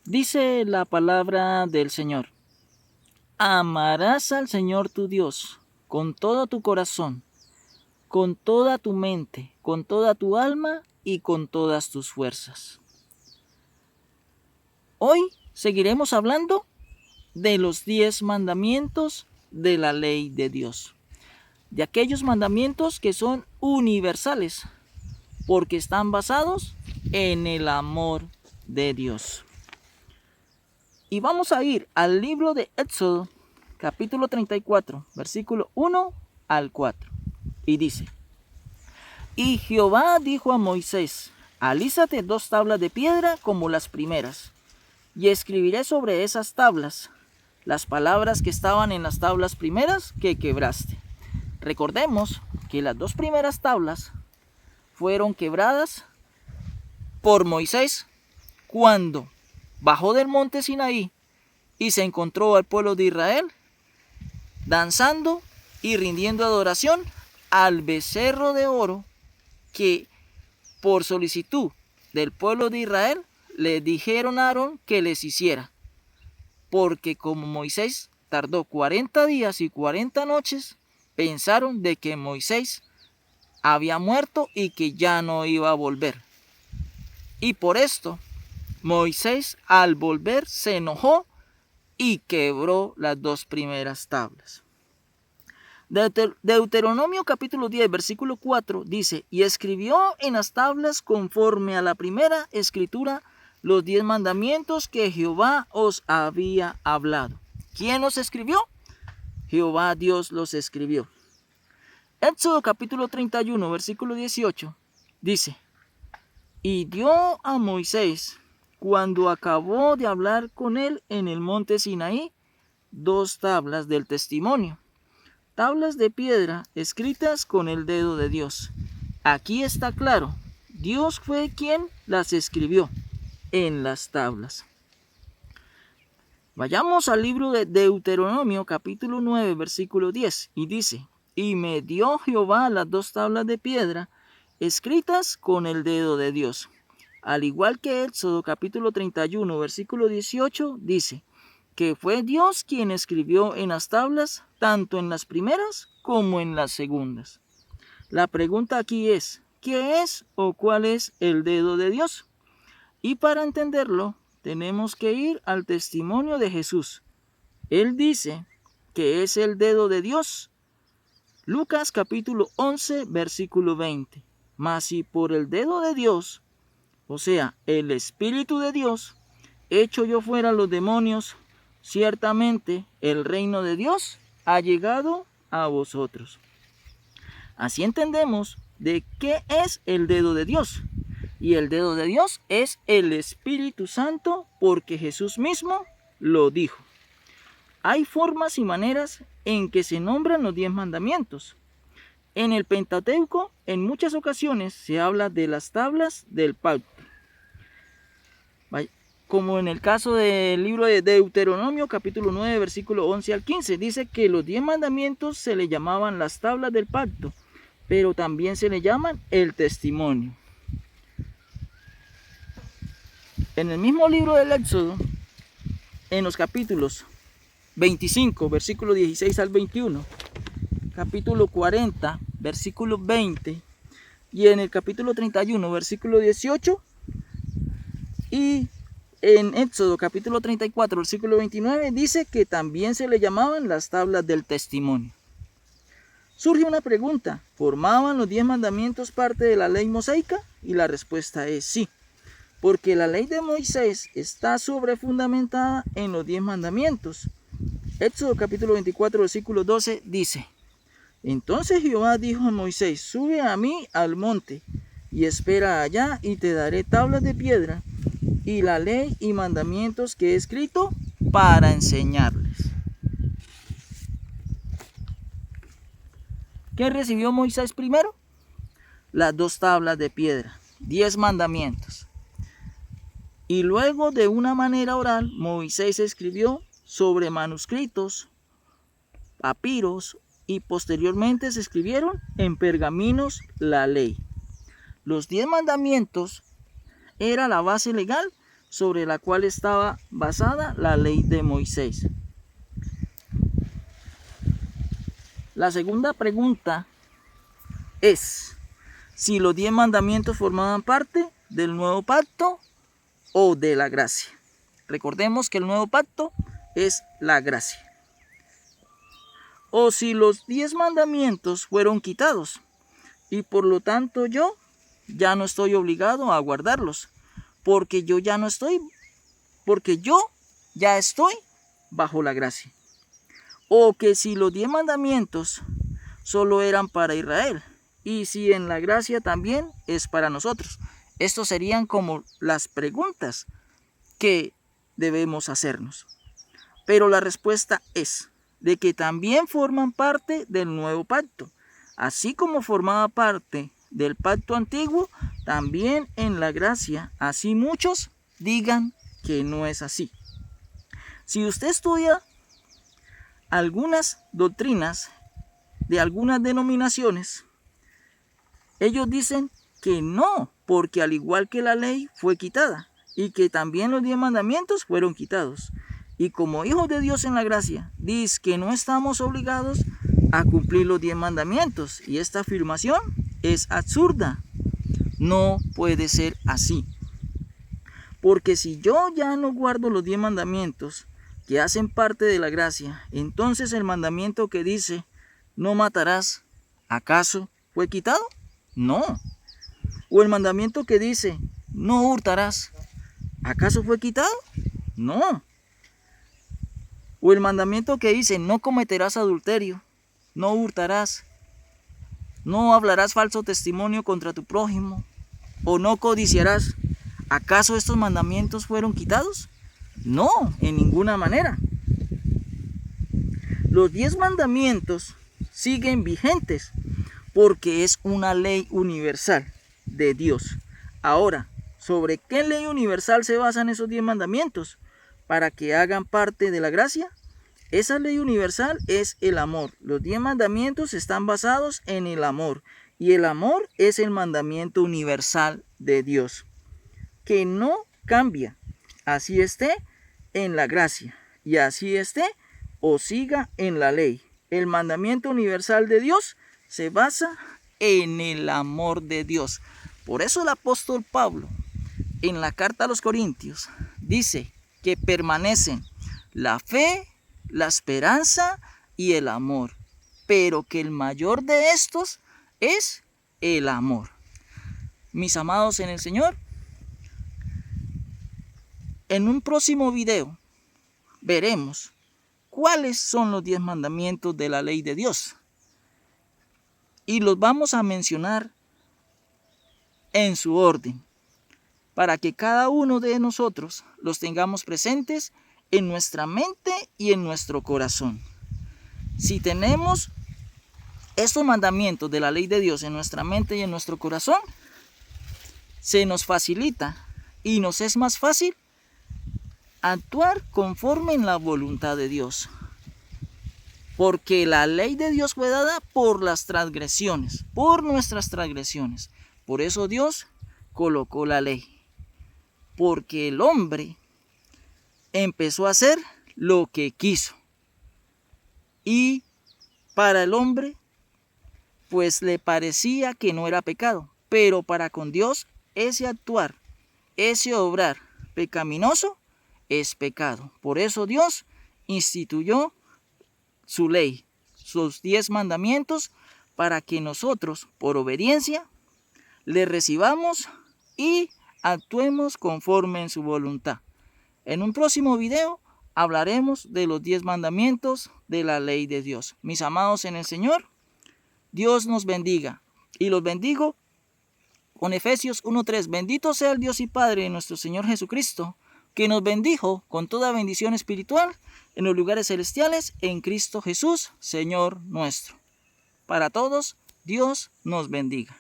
Dice la palabra del Señor: amarás al Señor tu Dios con todo tu corazón, con toda tu mente, con toda tu alma y con todas tus fuerzas. Hoy seguiremos hablando de los 10 mandamientos de la ley de Dios, de aquellos mandamientos que son universales, porque están basados en el amor de Dios. Y vamos a ir al libro de Éxodo, capítulo 34, versículo 1 al 4. Y dice: Y Jehová dijo a Moisés: alízate 2 tablas de piedra como las primeras, y escribiré sobre esas tablas las palabras que estaban en las tablas primeras que quebraste. Recordemos que las 2 primeras tablas fueron quebradas por Moisés cuando bajó del monte Sinaí y se encontró al pueblo de Israel danzando y rindiendo adoración al becerro de oro que por solicitud del pueblo de Israel le dijeron a Aarón que les hiciera, porque como Moisés tardó 40 días y 40 noches, pensaron de que Moisés había muerto y que ya no iba a volver. Y por esto, Moisés al volver se enojó y quebró las 2 primeras tablas. Deuteronomio capítulo 10, versículo 4 dice: y escribió en las tablas conforme a la primera escritura los 10 mandamientos que Jehová os había hablado. ¿Quién los escribió? Jehová Dios los escribió. Éxodo capítulo 31, versículo 18 dice: y dio a Moisés, cuando acabó de hablar con él en el monte Sinaí, 2 tablas del testimonio, tablas de piedra escritas con el dedo de Dios. Aquí está claro, Dios fue quien las escribió en las tablas. Vayamos al libro de Deuteronomio capítulo 9, versículo 10, y dice: y me dio Jehová las 2 tablas de piedra escritas con el dedo de Dios. Al igual que Éxodo capítulo 31, versículo 18, dice que fue Dios quien escribió en las tablas, tanto en las primeras como en las segundas. La pregunta aquí es: ¿qué es o cuál es el dedo de Dios? Y para entenderlo, tenemos que ir al testimonio de Jesús. Él dice que es el dedo de Dios. Lucas capítulo 11, versículo 20. Mas si por el dedo de Dios, o sea, el Espíritu de Dios, echo yo fuera los demonios, ciertamente el reino de Dios ha llegado a vosotros. Así entendemos de qué es el dedo de Dios. Y el dedo de Dios es el Espíritu Santo, porque Jesús mismo lo dijo. Hay formas y maneras en que se nombran los 10 mandamientos. En el Pentateuco, en muchas ocasiones se habla de las tablas del pacto, como en el caso del libro de Deuteronomio capítulo 9, versículo 11 al 15. Dice que los 10 mandamientos se le llamaban las tablas del pacto, pero también se le llaman el testimonio. En el mismo libro del Éxodo, en los capítulos 25, versículo 16 al 21, capítulo 40, versículo 20, y en el capítulo 31, versículo 18, y en Éxodo capítulo 34, versículo 29, dice que también se le llamaban las tablas del testimonio. Surge una pregunta: ¿formaban los 10 mandamientos parte de la ley mosaica? Y la respuesta es sí, porque la ley de Moisés está sobrefundamentada en los 10 mandamientos. Éxodo capítulo 24, versículo 12 dice: entonces Jehová dijo a Moisés: sube a mí al monte y espera allá, y te daré tablas de piedra y la ley y mandamientos que he escrito para enseñarles. ¿Qué recibió Moisés primero? Las 2 tablas de piedra, 10 mandamientos. Y luego, de una manera oral, Moisés escribió sobre manuscritos, papiros, y posteriormente se escribieron en pergaminos la ley. Los 10 mandamientos era la base legal sobre la cual estaba basada la ley de Moisés. La segunda pregunta es si los 10 mandamientos formaban parte del nuevo pacto o de la gracia. Recordemos que el nuevo pacto es la gracia. O si los 10 mandamientos fueron quitados y por lo tanto yo ya no estoy obligado a guardarlos, porque yo ya estoy bajo la gracia. O que si los 10 mandamientos solo eran para Israel y si en la gracia también es para nosotros. Estos serían como las preguntas que debemos hacernos. Pero la respuesta es de que también forman parte del nuevo pacto. Así como formaba parte del pacto antiguo, también en la gracia, así muchos digan que no es así. Si usted estudia algunas doctrinas de algunas denominaciones, ellos dicen que no, porque al igual que la ley fue quitada y que también los 10 mandamientos fueron quitados. Y como hijos de Dios en la gracia, dice que no estamos obligados a cumplir los 10 mandamientos. Y esta afirmación es absurda. No puede ser así. Porque si yo ya no guardo los 10 mandamientos que hacen parte de la gracia, entonces el mandamiento que dice no matarás, ¿acaso fue quitado? No. O el mandamiento que dice no hurtarás, ¿acaso fue quitado? No. O el mandamiento que dice no cometerás adulterio, no hurtarás, no hablarás falso testimonio contra tu prójimo, o no codiciarás, ¿acaso estos mandamientos fueron quitados? No, en ninguna manera. Los 10 mandamientos siguen vigentes porque es una ley universal de Dios. Ahora, ¿sobre qué ley universal se basan esos 10 mandamientos para que hagan parte de la gracia? Esa ley universal es el amor. Los 10 mandamientos están basados en el amor. Y el amor es el mandamiento universal de Dios, que no cambia, así esté en la gracia y así esté o siga en la ley. El mandamiento universal de Dios se basa en el amor de Dios. Por eso el apóstol Pablo en la carta a los Corintios dice que permanecen la fe, la esperanza y el amor, pero que el mayor de estos es el amor. Mis amados en el Señor, en un próximo video veremos cuáles son los 10 mandamientos de la ley de Dios y los vamos a mencionar en su orden para que cada uno de nosotros los tengamos presentes en nuestra mente y en nuestro corazón. Si tenemos estos mandamientos de la ley de Dios en nuestra mente y en nuestro corazón, se nos facilita y nos es más fácil actuar conforme en la voluntad de Dios. Porque la ley de Dios fue dada por las transgresiones, por nuestras transgresiones. Por eso Dios colocó la ley. Porque el hombre empezó a hacer lo que quiso. Y para el hombre, pues le parecía que no era pecado. Pero para con Dios, ese actuar, ese obrar pecaminoso es pecado. Por eso Dios instituyó su ley, sus 10 mandamientos, para que nosotros, por obediencia, le recibamos y actuemos conforme en su voluntad. En un próximo video hablaremos de los 10 mandamientos de la ley de Dios. Mis amados en el Señor, Dios nos bendiga y los bendigo con Efesios 1:3. Bendito sea el Dios y Padre de nuestro Señor Jesucristo, que nos bendijo con toda bendición espiritual en los lugares celestiales en Cristo Jesús, Señor nuestro. Para todos, Dios nos bendiga.